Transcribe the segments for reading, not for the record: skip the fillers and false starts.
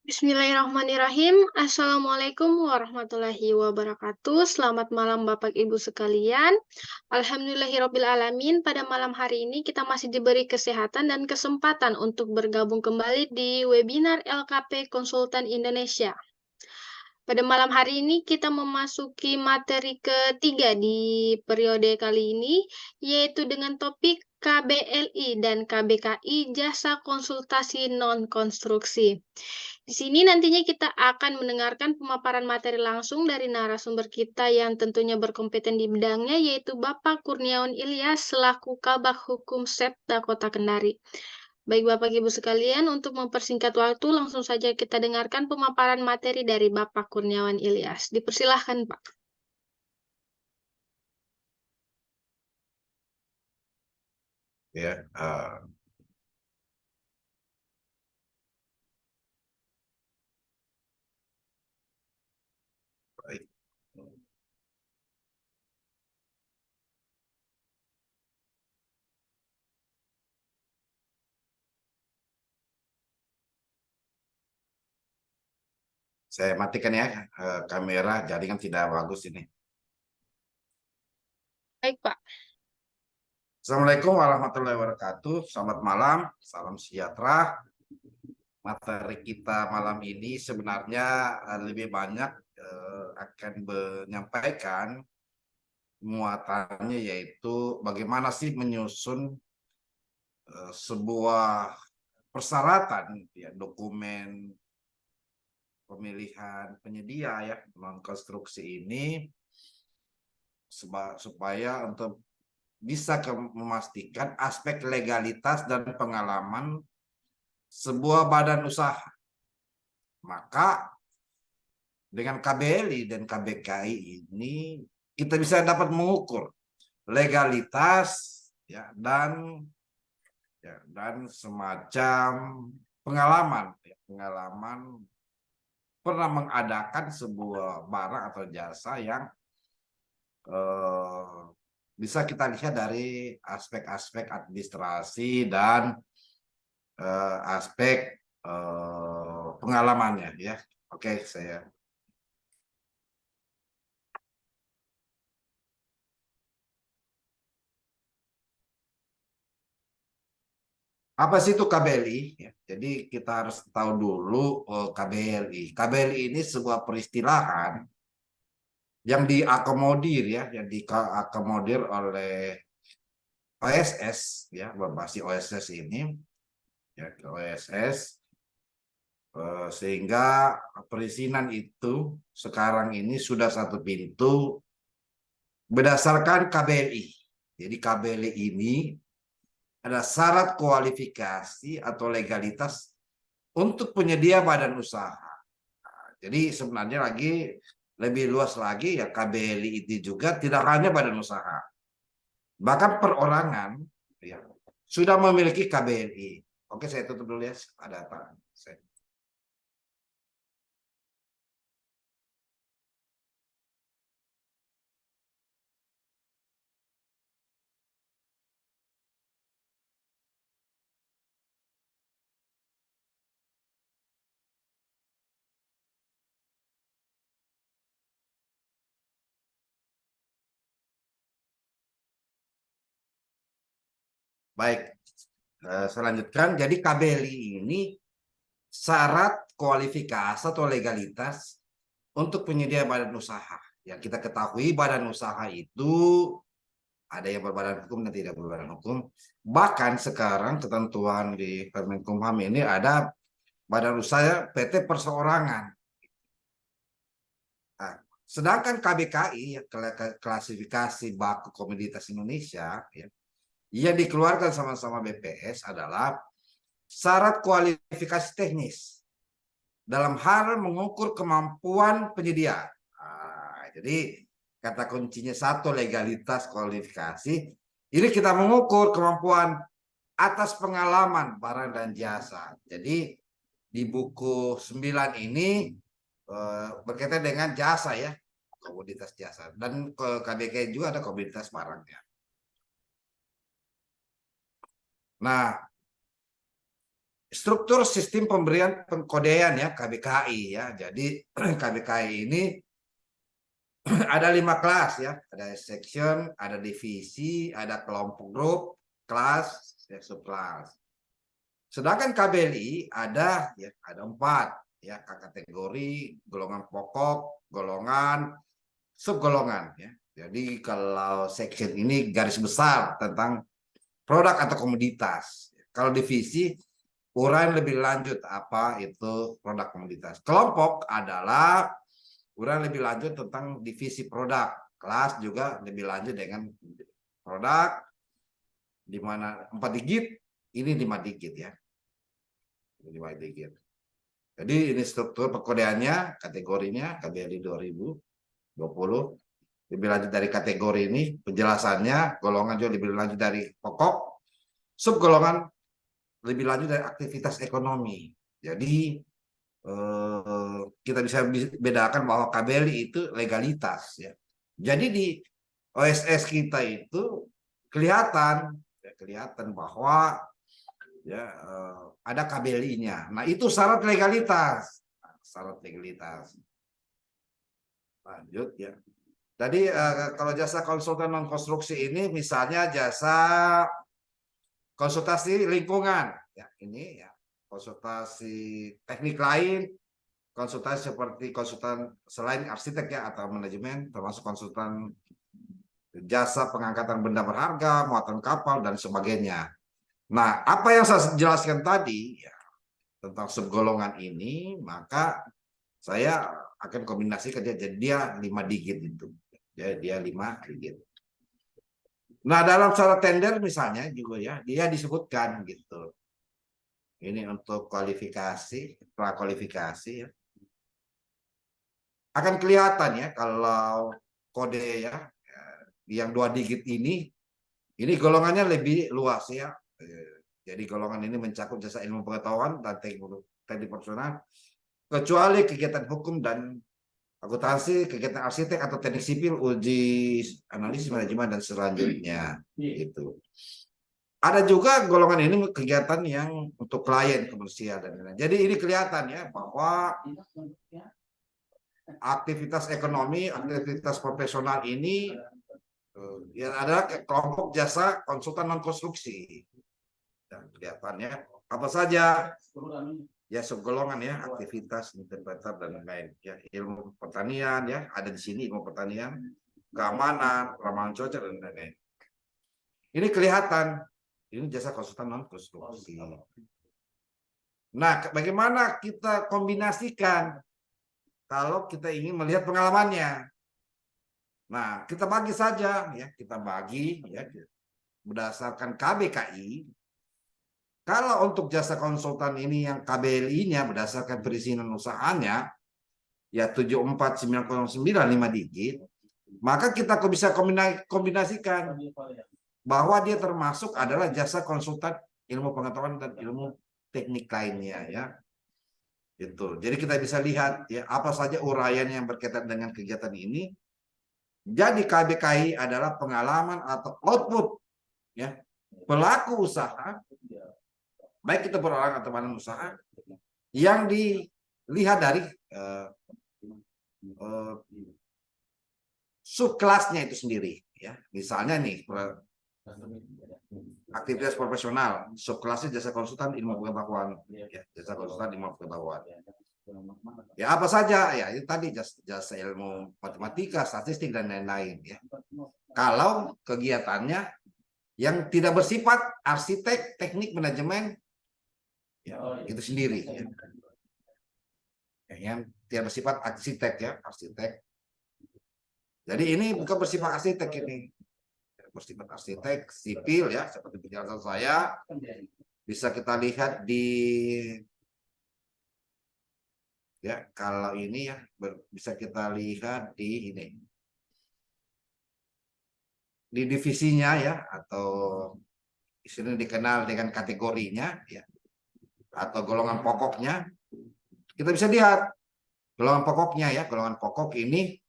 Bismillahirrahmanirrahim. Assalamualaikum warahmatullahi wabarakatuh. Selamat malam Bapak Ibu sekalian. Alhamdulillahirrabbilalamin. Pada malam hari ini kita masih diberi kesehatan dan kesempatan untuk bergabung kembali di webinar LKP Konsultan Indonesia. Pada malam hari ini kita memasuki materi ketiga di periode kali ini, yaitu dengan topik KBLI dan KBKI Jasa Konsultasi Non-Konstruksi. Di sini nantinya kita akan mendengarkan pemaparan materi langsung dari narasumber kita yang tentunya berkompeten di bidangnya, yaitu Bapak Kurniawan Ilyas selaku Kabag Hukum Sepda Kota Kendari. Baik Bapak Ibu sekalian, untuk mempersingkat waktu, langsung saja kita dengarkan pemaparan materi dari Bapak Kurniawan Ilyas. Dipersilahkan Pak. Ya, baik. Saya matikan ya kamera, jaringan tidak bagus ini. Baik Pak. Assalamualaikum warahmatullahi wabarakatuh. Selamat malam, salam sejahtera. Materi kita malam ini sebenarnya lebih banyak akan menyampaikan muatannya, yaitu bagaimana sih menyusun sebuah persyaratan ya, dokumen pemilihan penyedia ya non konstruksi ini supaya untuk bisa memastikan aspek legalitas dan pengalaman sebuah badan usaha. Maka dengan KBLI dan KBKI ini kita bisa dapat mengukur legalitas ya dan semacam pengalaman pernah mengadakan sebuah barang atau jasa yang bisa kita lihat dari aspek-aspek administrasi dan aspek pengalamannya ya. Oke, saya apa sih itu KBLI ya? Jadi kita harus tahu dulu KBLI. KBLI ini sebuah peristilahan yang diakomodir ya, yang diakomodir oleh OSS ya, berbasis OSS ini ya, OSS sehingga perizinan itu sekarang ini sudah satu pintu berdasarkan KBLI. Jadi KBLI ini ada syarat kualifikasi atau legalitas untuk penyedia badan usaha. Jadi sebenarnya lagi lebih luas lagi ya, KBLI itu juga tidak hanya badan usaha, bahkan perorangan ya, sudah memiliki KBLI. Oke, saya tutup dulu ya. Ada apa? Baik, saya lanjutkan. Jadi KBLI ini syarat kualifikasi atau legalitas untuk penyedia badan usaha. Yang kita ketahui badan usaha itu ada yang berbadan hukum dan tidak berbadan hukum. Bahkan sekarang ketentuan di Permenkumham ini ada badan usaha PT perseorangan. Nah, sedangkan KBKI, klasifikasi baku komoditas Indonesia, ya, yang dikeluarkan sama-sama BPS adalah syarat kualifikasi teknis dalam hal mengukur kemampuan penyedia. Nah, jadi kata kuncinya satu, legalitas kualifikasi. Ini kita mengukur kemampuan atas pengalaman barang dan jasa. Jadi di buku 9 ini berkaitan dengan jasa ya, komoditas jasa, dan ke KBK juga ada komoditas barangnya. Nah, struktur sistem pemberian pengkodean ya KBKI ya. Jadi KBKI ini ada 5 kelas ya, ada section, ada divisi, ada kelompok grup, kelas, ya, subkelas. Sedangkan KBLI ada 4 ya, kategori, golongan pokok, golongan, subgolongan ya. Jadi kalau section ini garis besar tentang produk atau komoditas. Kalau divisi uraian lebih lanjut apa itu produk komoditas. Kelompok adalah uraian lebih lanjut tentang divisi produk. Kelas juga lebih lanjut dengan produk di mana 4 digit, ini 5 digit ya. 5 digit. Jadi ini struktur perkodeannya, kategorinya KBLI 2020. Lebih lanjut dari kategori ini, penjelasannya, golongan juga lebih lanjut dari pokok, subgolongan lebih lanjut dari aktivitas ekonomi. Jadi kita bisa bedakan bahwa KBLI itu legalitas ya. Jadi di OSS kita itu kelihatan bahwa ya ada KBLI-nya. Nah, itu syarat legalitas. Lanjut ya. Jadi kalau jasa konsultan non konstruksi ini misalnya jasa konsultasi lingkungan ya, ini ya, konsultasi teknik lain, konsultasi seperti konsultan selain arsitek ya atau manajemen, termasuk konsultan jasa pengangkatan benda berharga, muatan kapal dan sebagainya. Nah, apa yang saya jelaskan tadi ya, tentang subgolongan ini, maka saya akan kombinasikan jadi dia 5 digit itu. Dia 5 digit. Nah, dalam syarat tender misalnya juga ya, dia disebutkan gitu. Ini untuk kualifikasi, prakualifikasi ya. Akan kelihatan ya kalau kode ya, yang 2 digit ini golongannya lebih luas ya. Jadi golongan ini mencakup jasa ilmu pengetahuan dan teknik profesional, kecuali kegiatan hukum dan akuntansi, kegiatan arsitek atau teknik sipil, uji analisis manajemen dan selanjutnya. Gitu. Ada juga golongan ini kegiatan yang untuk klien komersial dan lain-lain. Jadi ini kelihatan ya bahwa aktivitas ekonomi, aktivitas profesional ini ya adalah kelompok jasa konsultan non konstruksi. Dan kelihatannya apa saja ya subgolongan ya, aktivitas interpreter dan lain-lain ya, ilmu pertanian ya, ada di sini ilmu pertanian, keamanan, ramah cuaca dan lain-lain. Ini kelihatan ini jasa konsultan non konstruksi. Nah, bagaimana kita kombinasikan kalau kita ingin melihat pengalamannya? Nah, kita bagi saja ya, berdasarkan KBKI. Kalau untuk jasa konsultan ini yang KBLI-nya berdasarkan perizinan usahanya ya 74909 5 digit, maka kita bisa kombinasikan bahwa dia termasuk adalah jasa konsultan ilmu pengetahuan dan ilmu teknik lainnya ya. Itu. Jadi kita bisa lihat ya apa saja uraian yang berkaitan dengan kegiatan ini. Jadi KBKI adalah pengalaman atau output ya pelaku usaha, baik itu perorangan atau badan usaha, yang dilihat dari subkelasnya itu sendiri ya. Misalnya nih aktivitas profesional, subkelasnya jasa konsultan ilmu pengetahuan ya, jasa konsultan ilmu pengetahuan ya, apa saja ya itu tadi jasa ilmu matematika, statistik dan lain-lain ya. Kalau kegiatannya yang tidak bersifat arsitek, teknik, manajemen ya, itu sendiri ya. Yang tidak bersifat arsitek ya, arsitek. Jadi ini bukan bersifat arsitek, ini bersifat arsitek sipil ya, seperti penjelasan saya bisa kita lihat di ya, kalau ini ya bisa kita lihat di ini di divisinya ya, atau istilah dikenal dengan kategorinya ya, atau golongan pokoknya. Kita bisa lihat golongan pokoknya ya, golongan pokok ini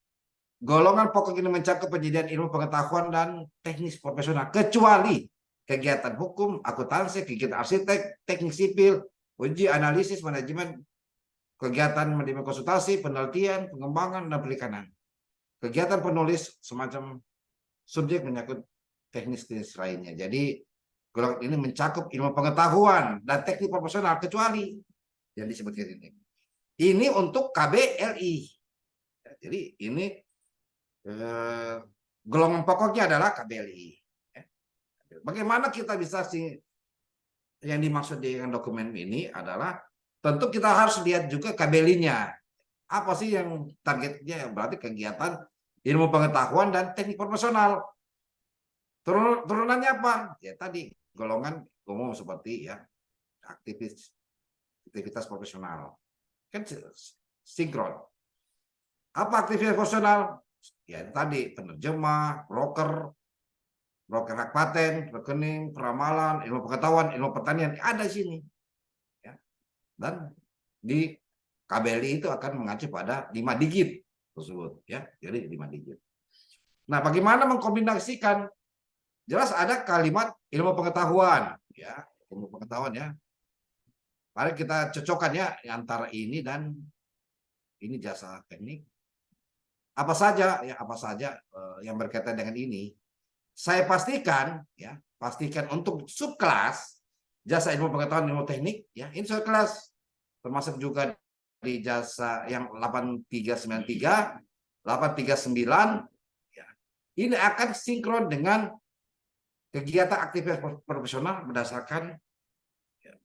mencakup penyediaan ilmu pengetahuan dan teknis profesional, kecuali kegiatan hukum, akuntansi, kegiatan arsitek, teknik sipil, uji, analisis, manajemen, kegiatan manajemen konsultasi, penelitian, pengembangan, dan perikanan. Kegiatan penulis semacam subjek menyangkut teknis-teknis lainnya. Jadi golongan ini mencakup ilmu pengetahuan dan teknik profesional kecuali yang disebutkan ini. Ini untuk KBLI. Jadi ini golongan pokoknya adalah KBLI. Bagaimana kita bisa sih, yang dimaksud dengan dokumen ini adalah tentu kita harus lihat juga KBLI-nya. Apa sih yang targetnya? Berarti kegiatan ilmu pengetahuan dan teknik profesional. Turunannya apa? Ya tadi golongan umum seperti ya aktivitas profesional. Kan sinkron. Apa aktivitas profesional? Ya tadi penerjemah, broker hak paten, rekening, peramalan, ilmu pengetahuan, ilmu pertanian ada di sini. Ya. Dan di KBLI itu akan mengacu pada 5 digit tersebut, ya. Jadi 5 digit. Nah, bagaimana mengkombinasikan? Jelas ada kalimat ilmu pengetahuan, ya, ilmu pengetahuan ya. Mari kita cocokkan ya antara ini dan ini jasa teknik. Apa saja ya, apa saja yang berkaitan dengan ini. Saya pastikan ya, pastikan untuk subkelas jasa ilmu pengetahuan ilmu teknik ya, ini subkelas termasuk juga di jasa yang 8393, 839 ya. Ini akan sinkron dengan kegiatan aktivitas profesional berdasarkan ya,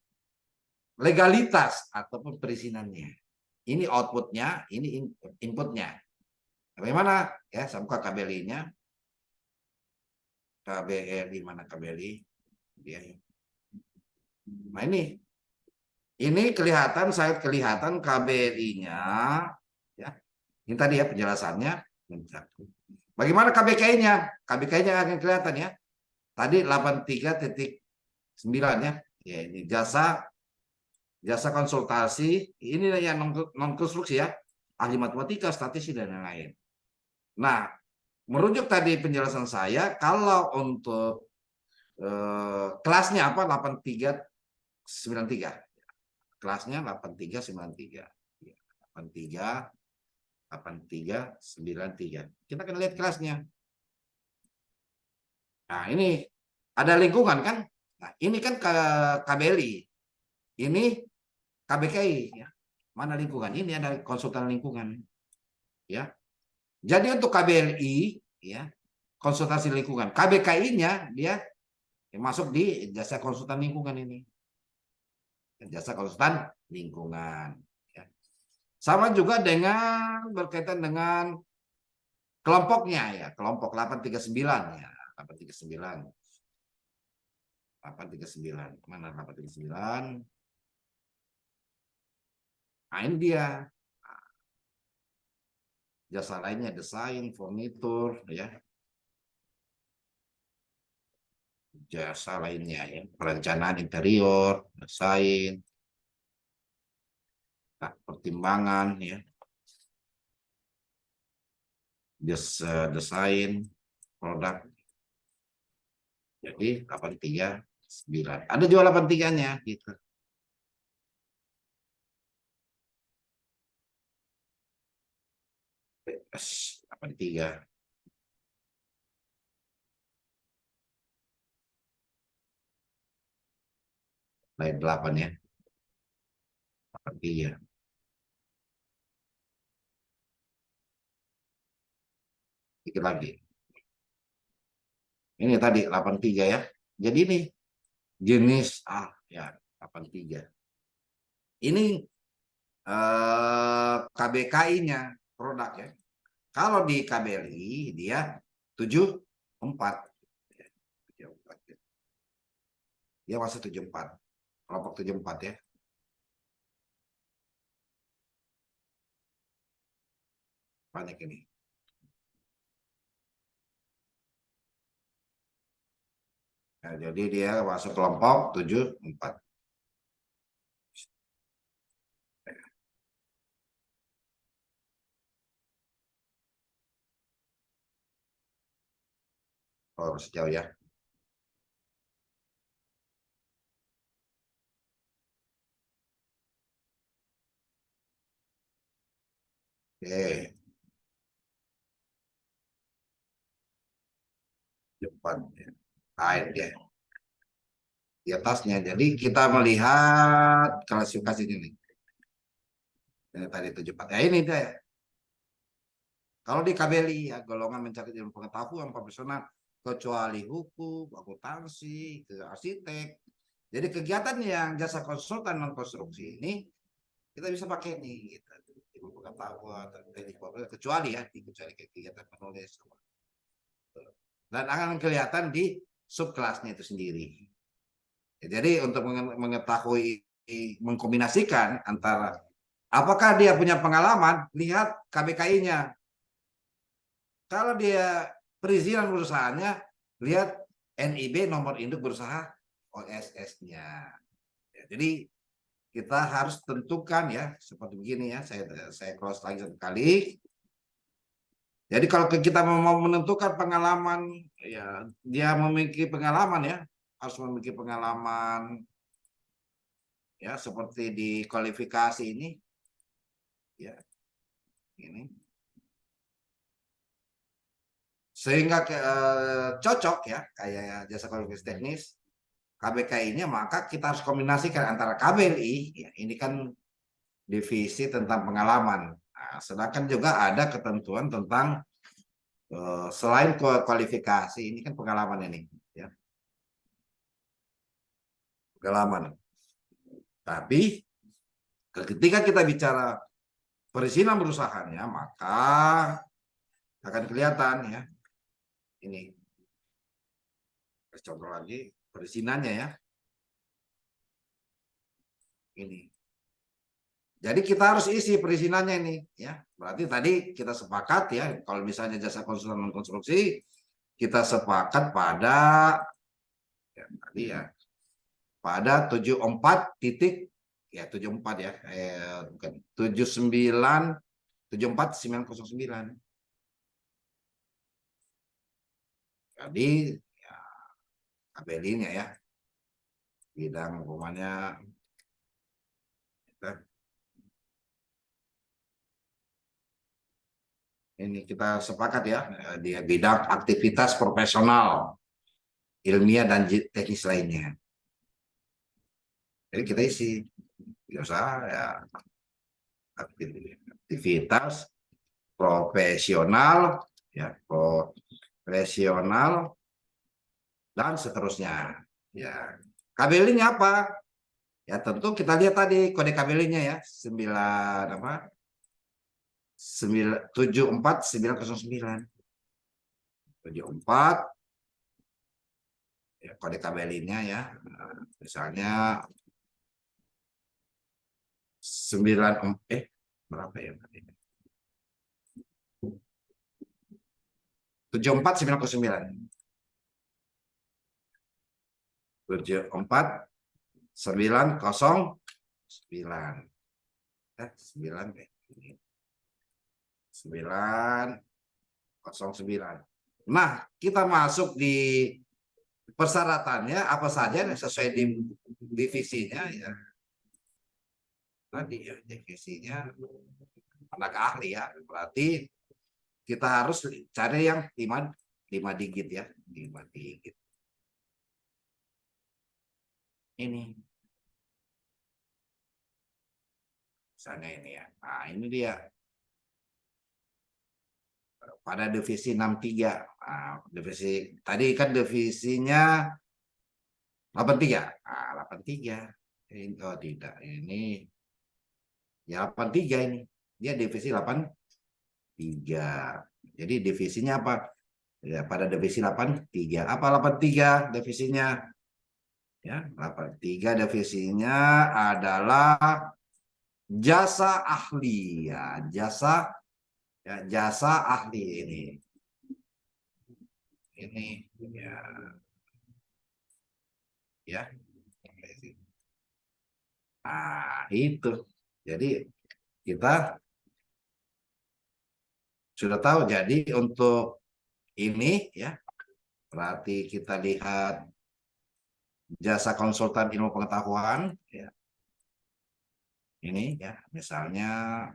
legalitas ataupun perizinannya. Ini outputnya, ini inputnya. Bagaimana ya, saya buka KBLI-nya. KBLI mana KBLI? Ya. Nah ini kelihatan, saya kelihatan KBLI-nya ya. Ini tadi ya penjelasannya. Bagaimana KBKI-nya? KBKI-nya akan kelihatan ya. Tadi 83.9 ya. Ya ini jasa konsultasi, ini yang non konstruksi ya. Ahli matematika, statistik dan lain-lain. Nah, merujuk tadi penjelasan saya, kalau untuk kelasnya apa 8393, kelasnya 8393, 8393. Kita akan lihat kelasnya. Nah ini ada lingkungan kan? Nah ini kan KBLI, ini KBKI ya. Mana lingkungan? Ini ada konsultan lingkungan ya. Jadi untuk KBLI ya, konsultasi lingkungan. KBKI-nya dia masuk di jasa konsultan lingkungan ini. Jasa konsultan lingkungan. Ya. Sama juga dengan berkaitan dengan kelompoknya ya, kelompok 839 ya, 839. 839. Mana 839? Nah, ini dia. Jasa lainnya desain, furnitur ya. Jasa lainnya ya, perencanaan interior, desain, pertimbangan ya, desain produk. Jadi 839. Ada juga 83-nya gitu. PS 83. Lain 8 ya. 83. Dikit lagi. Ini tadi 83 ya. Jadi ini jenis ya 83. Ini KBKI-nya produk ya. Kalau di KBLI dia 74. Dia masih 74. Kelompok 74 ya. Banyak ini. Nah, jadi dia masuk kelompok 74. Oh, sejauh ya. Oke, cepat ya. Air ya. Di atasnya. Jadi kita melihat klasifikasi ini. Ini tadi 74. Ya ini dia. Kalau di KBLI ya golongan mencari ilmu pengetahuan profesional kecuali hukum, akuntansi, ke arsitek. Jadi kegiatan yang jasa konsultan non konstruksi ini kita bisa pakai nih gitu. Ilmu pengetahuan, teknik kecuali ya, kecuali kegiatan menulis. Dan akan kelihatan di subkelasnya itu sendiri. Jadi untuk mengetahui mengkombinasikan antara apakah dia punya pengalaman, lihat KBKI-nya. Kalau dia perizinan perusahaannya, lihat NIB nomor induk berusaha OSS-nya. Ya, jadi kita harus tentukan ya seperti begini ya. Saya close lagi satu kali. Jadi kalau kita mau menentukan pengalaman, ya dia memiliki pengalaman ya, harus memiliki pengalaman ya seperti di kualifikasi ini, ya ini, sehingga cocok ya kayak jasa kualifikasi teknis KBKI-nya, maka kita harus kombinasikan antara KBLI, ya ini kan divisi tentang pengalaman. Nah, sedangkan juga ada ketentuan tentang selain kualifikasi ini kan pengalaman ini ya pengalaman, tapi ketika kita bicara perizinan perusahaannya maka akan kelihatan ya ini contoh lagi perizinannya ya ini, jadi kita harus isi perizinannya ini ya, berarti tadi kita sepakat ya kalau misalnya jasa konsultan non konstruksi kita sepakat pada ya, tadi ya pada 74 titik ya 74 ya bukan 79 74909. Jadi ya KBLI-nya ya bidang hukumannya ini kita sepakat ya dia bidang aktivitas profesional ilmiah dan teknis lainnya. Jadi kita isi biasa ya aktivitas profesional ya profesional dan seterusnya ya. KBLI-nya apa ya, tentu kita lihat tadi kode KBLI-nya ya 9 apa 74909 74 ya, kode KBLI-nya ya misalnya 9 berapa ya 74909 74909 909. Nah, kita masuk di persyaratannya apa saja yang sesuai di divisinya ya. Tadi ya divisinya anak ahli ya. Berarti kita harus cari yang 5 digit ya, 5 digit. Ini. Misalnya ini ya. Nah, ini dia. Pada divisi 63. Nah, divisi tadi kan divisinya 83. Ah, 83. Oh tidak, ini ya 83 ini. Dia divisi 83. Jadi divisinya apa? Ya, pada divisi 83. Apa 83 divisinya? Ya, 83 divisinya adalah jasa ahli ya, jasa ahli ini. Ini ya. Ya. Nah, itu. Jadi kita sudah tahu. Jadi untuk ini ya, berarti kita lihat jasa konsultan ilmu pengetahuan ya. Ini ya, misalnya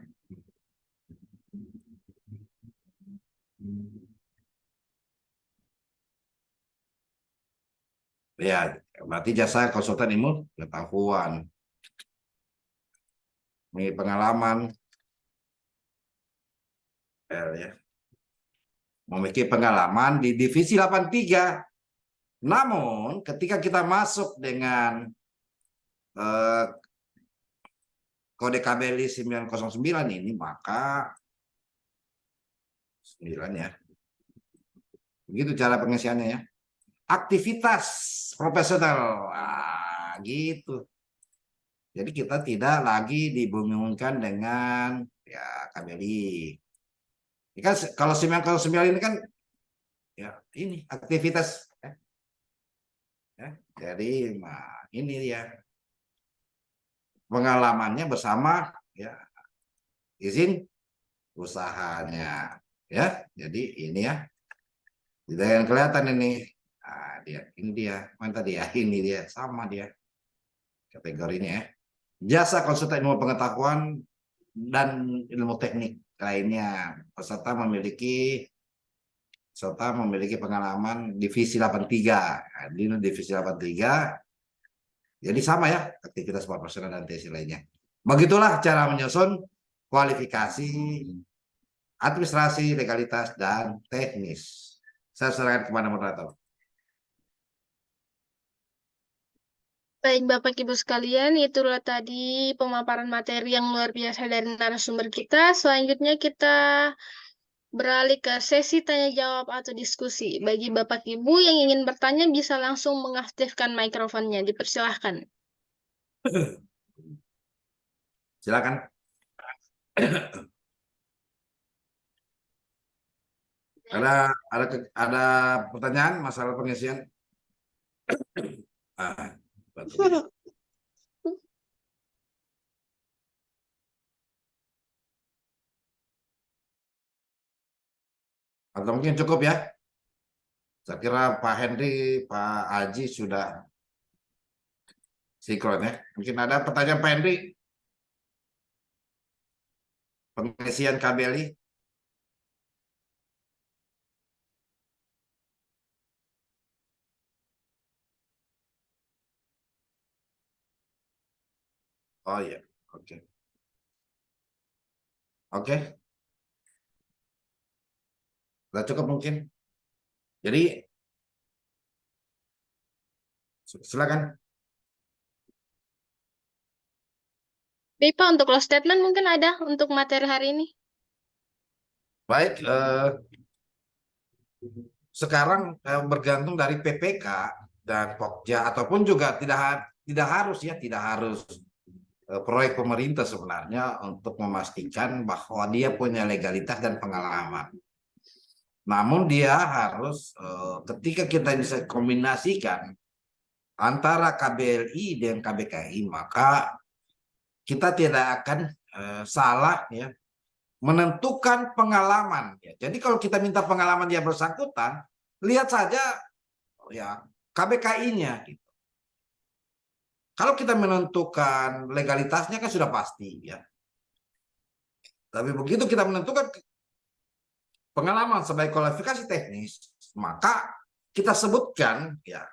Ya, berarti jasa konsultan ilmu pengetahuan. Ini pengalaman, ya. Memiliki pengalaman di divisi 83. Namun, ketika kita masuk dengan kode KBLI 909 ini, maka 9 ya. Begitu cara pengisiannya ya. Aktivitas profesional. Gitu. Jadi kita tidak lagi dibingungkan dengan ya KBLI. Ini kan kalau 909 ini kan ya ini aktivitas ya. Jadi ini dia pengalamannya bersama ya izin usahanya ya. Jadi ini ya tidak yang kelihatan ini. Ini dia mana tadi ya, ini dia sama dia kategorinya ya. Jasa konsultan ilmu pengetahuan dan ilmu teknik lainnya. Peserta memiliki pengalaman divisi 83. Di divisi 83 jadi sama ya aktivitas profesional dan tesis lainnya. Begitulah cara menyusun kualifikasi administrasi, legalitas, dan teknis. Saya serahkan kepada moderator. Baik, Bapak Ibu sekalian, itulah tadi pemaparan materi yang luar biasa dari narasumber kita. Selanjutnya kita beralih ke sesi tanya jawab atau diskusi. Bagi Bapak Ibu yang ingin bertanya bisa langsung mengaktifkan mikrofonnya. Dipersilahkan. Silakan. Ada pertanyaan masalah pengisian? Atau mungkin cukup ya? Saya kira Pak Henry, Pak Aji sudah sinkron ya. Mungkin ada pertanyaan Pak Henry? Pengisian KBLI? Oh iya, oke. Oke, sudah cukup mungkin. Jadi, silakan. Pak, untuk close statement mungkin ada untuk materi hari ini. Baik, sekarang bergantung dari PPK dan Pokja ataupun juga tidak harus proyek pemerintah sebenarnya untuk memastikan bahwa dia punya legalitas dan pengalaman. Namun dia harus ketika kita bisa kombinasikan antara KBLI dan KBKI, maka kita tidak akan salah ya menentukan pengalaman. Ya. Jadi kalau kita minta pengalaman dia bersangkutan, lihat saja ya KBKI-nya. Gitu. Kalau kita menentukan legalitasnya kan sudah pasti ya. Tapi begitu kita menentukan pengalaman sebagai kualifikasi teknis, maka kita sebutkan ya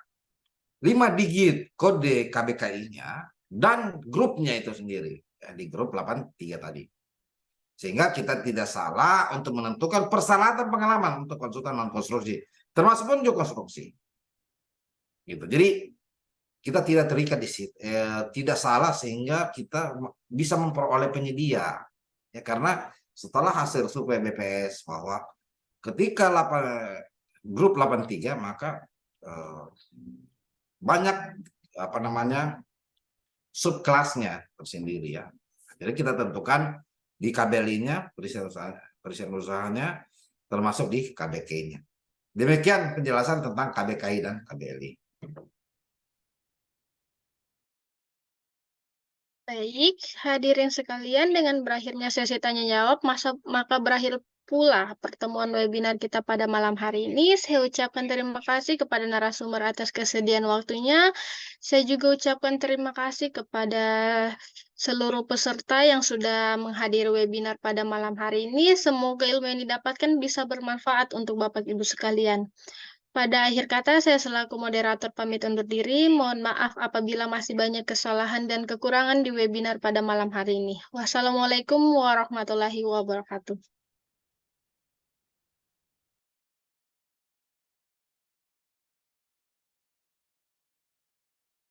5 digit kode KBKI-nya dan grupnya itu sendiri ya, di grup 83 tadi. Sehingga kita tidak salah untuk menentukan persyaratan pengalaman untuk konsultan non konstruksi, termasuk pun juga konstruksi. Gitu. Jadi kita tidak terikat di situ, tidak salah sehingga kita bisa memperoleh penyedia. Ya karena setelah hasil survei BPS bahwa ketika grup 83 maka banyak subkelasnya tersendiri ya. Jadi kita tentukan di KBLI-nya perizinan usahanya termasuk di KBK-nya. Demikian penjelasan tentang KBKI dan KBLI. Baik, hadirin sekalian, dengan berakhirnya sesi tanya jawab, maka berakhir pula pertemuan webinar kita pada malam hari ini. Saya ucapkan terima kasih kepada narasumber atas kesediaan waktunya. Saya juga ucapkan terima kasih kepada seluruh peserta yang sudah menghadiri webinar pada malam hari ini. Semoga ilmu yang didapatkan bisa bermanfaat untuk Bapak Ibu sekalian. Pada akhir kata, saya selaku moderator pamit undur diri. Mohon maaf apabila masih banyak kesalahan dan kekurangan di webinar pada malam hari ini. Wassalamualaikum warahmatullahi wabarakatuh.